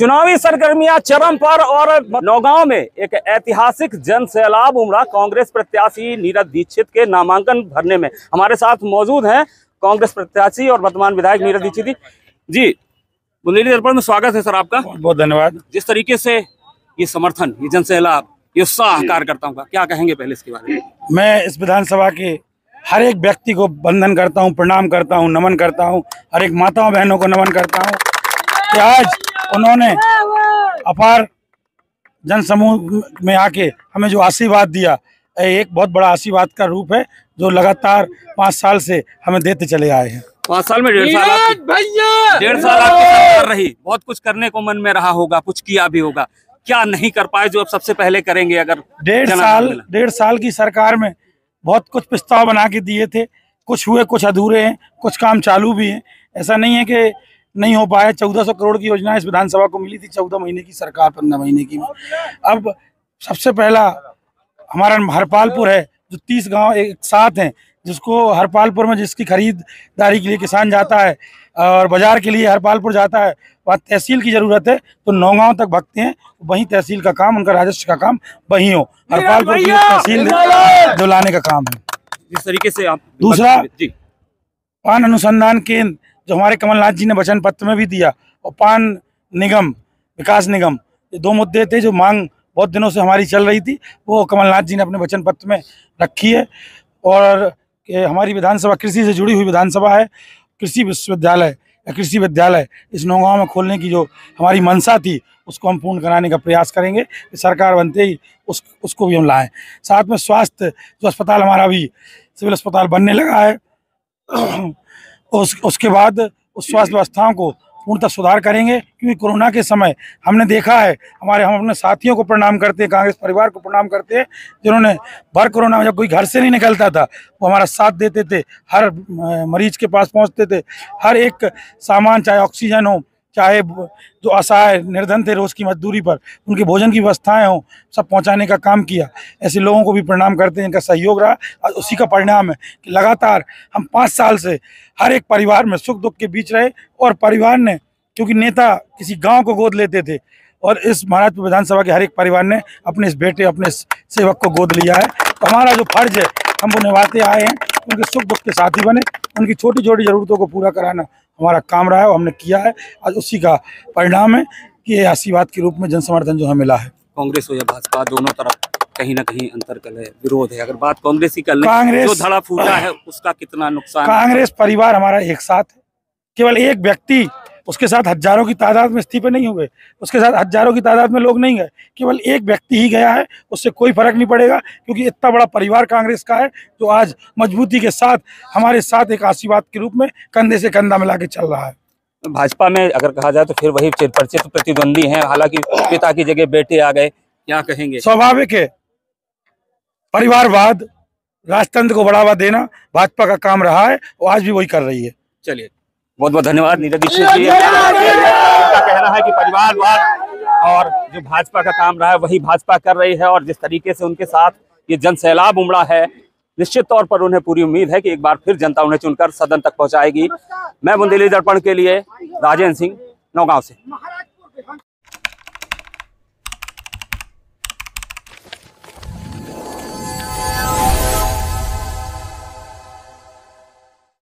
चुनावी सरगर्मियां चरम पर और नौगांव में एक ऐतिहासिक जन सैलाब उमड़ा कांग्रेस प्रत्याशी नीरज दीक्षित के नामांकन भरने में। हमारे साथ मौजूद हैं कांग्रेस प्रत्याशी और वर्तमान विधायक नीरज दीक्षित जी। बुंदेली दर्पण में स्वागत है सर आपका। बहुत धन्यवाद। जिस तरीके से ये समर्थन, ये जन सैलाब, ये उत्साह कार्यकर्ताओं का, क्या कहेंगे पहले इसके बारे में? मैं इस विधानसभा के हर एक व्यक्ति को वंदन करता हूं, प्रणाम करता हूं, नमन करता हूं। हर एक माताओं बहनों को नमन करता हूं कि आज उन्होंने अपार जन समूह में आके हमें जो आशीर्वाद दिया, एक बहुत बड़ा आशीर्वाद का रूप है जो लगातार 5 साल से हमें देते चले आए हैं। 5 साल में 1.5 साल आपकी सरकार रही, बहुत कुछ करने को मन में रहा होगा, कुछ किया भी होगा। क्या नहीं कर पाए जो अब सबसे पहले करेंगे? अगर 1.5 साल की सरकार में बहुत कुछ प्रस्ताव बना के दिए थे, कुछ हुए, कुछ अधूरे हैं, कुछ काम चालू भी हैं। ऐसा नहीं है कि नहीं हो पाया। 1400 करोड़ की योजना इस विधानसभा को मिली थी 14 महीने की सरकार, 15 महीने की। अब सबसे पहला हमारा हरपालपुर है जो 30 गांव एक साथ हैं, जिसको हरपालपुर में जिसकी खरीदारी के लिए किसान जाता है और बाजार के लिए हरपालपुर जाता है, वहाँ तहसील की जरूरत है तो नौगांव तक भगते हैं, वहीं तहसील का काम, उनका राजस्व का काम वहीं हो। हरपालपुर की तहसील जो लाने का काम है। जिस तरीके से आप दूसरा पान अनुसंधान केंद्र जो हमारे कमलनाथ जी ने वचन पत्र में भी दिया, और पान निगम, विकास निगम, ये 2 मुद्दे थे जो मांग बहुत दिनों से हमारी चल रही थी, वो कमलनाथ जी ने अपने वचन पत्र में रखी है। और हमारी विधानसभा कृषि से जुड़ी हुई विधानसभा है। कृषि विश्वविद्यालय या कृषि विद्यालय इस नौगांव में खोलने की जो हमारी मंशा थी, उसको हम पूर्ण कराने का प्रयास करेंगे। सरकार बनते ही उसको भी हम लाएं। साथ में स्वास्थ्य जो अस्पताल हमारा भी सिविल अस्पताल बनने लगा है, उसके बाद उस स्वास्थ्य व्यवस्थाओं को पूर्णतः सुधार करेंगे। क्योंकि कोरोना के समय हमने देखा है, हम अपने साथियों को प्रणाम करते हैं, कांग्रेस परिवार को प्रणाम करते हैं, जिन्होंने भर कोरोना में जब कोई घर से नहीं निकलता था वो हमारा साथ देते थे, हर मरीज के पास पहुंचते थे, हर एक सामान, चाहे ऑक्सीजन हो, चाहे जो असहाय निर्धन थे रोज़ की मजदूरी पर, उनके भोजन की व्यवस्थाएं हों, सब पहुंचाने का काम किया। ऐसे लोगों को भी प्रणाम करते हैं, इनका सहयोग रहा और उसी का परिणाम है कि लगातार हम 5 साल से हर एक परिवार में सुख दुख के बीच रहे। और परिवार ने, क्योंकि नेता किसी गांव को गोद लेते थे, और इस महाराजपुर विधानसभा के हर एक परिवार ने अपने इस बेटे, अपने इस सेवक को गोद लिया है। तो हमारा जो फर्ज है हम वो निभाते आए हैं, उनके सुख दुख के साथी बने, उनकी छोटी छोटी ज़रूरतों को पूरा कराना हमारा काम रहा है, वो हमने किया है। आज उसी का परिणाम है कि ये आशीर्वाद के रूप में जन समर्थन जो हमें मिला है। कांग्रेस हो या भाजपा, दोनों तरफ कहीं ना कहीं अंतर्कल है, विरोध है। अगर बात कांग्रेस की कर लें, कांग्रेस जो धड़ा फूटा है उसका कितना नुकसान? कांग्रेस परिवार हमारा एक साथ है। केवल एक व्यक्ति, उसके साथ हजारों की तादाद में इस्तीफे नहीं हुए, उसके साथ हजारों की तादाद में लोग नहीं गए, केवल एक व्यक्ति ही गया है। उससे कोई फर्क नहीं पड़ेगा, क्योंकि इतना बड़ा परिवार कांग्रेस का है जो आज मजबूती के साथ हमारे साथ एक आशीर्वाद के रूप में कंधे से कंधा मिला के चल रहा है। भाजपा में अगर कहा जाए तो फिर वही चिरपरिचित प्रतिद्वंदी हैं, हालांकि पिता की जगह बेटे आ गए, क्या कहेंगे? स्वाभाविक है, परिवारवाद, राजतंत्र को बढ़ावा देना भाजपा का काम रहा है और आज भी वही कर रही है। चलिए, बहुत बहुत धन्यवाद नीरज दीक्षित जी। उनका कहना है कि परिवारवाद और जो भाजपा का काम रहा है वही भाजपा कर रही है, और जिस तरीके से उनके साथ ये जन सैलाब उमड़ा है, निश्चित तौर पर उन्हें पूरी उम्मीद है कि एक बार फिर जनता उन्हें चुनकर सदन तक पहुंचाएगी। मैं बुंदेली दर्पण के लिए राजेंद्र सिंह, नौगांव से।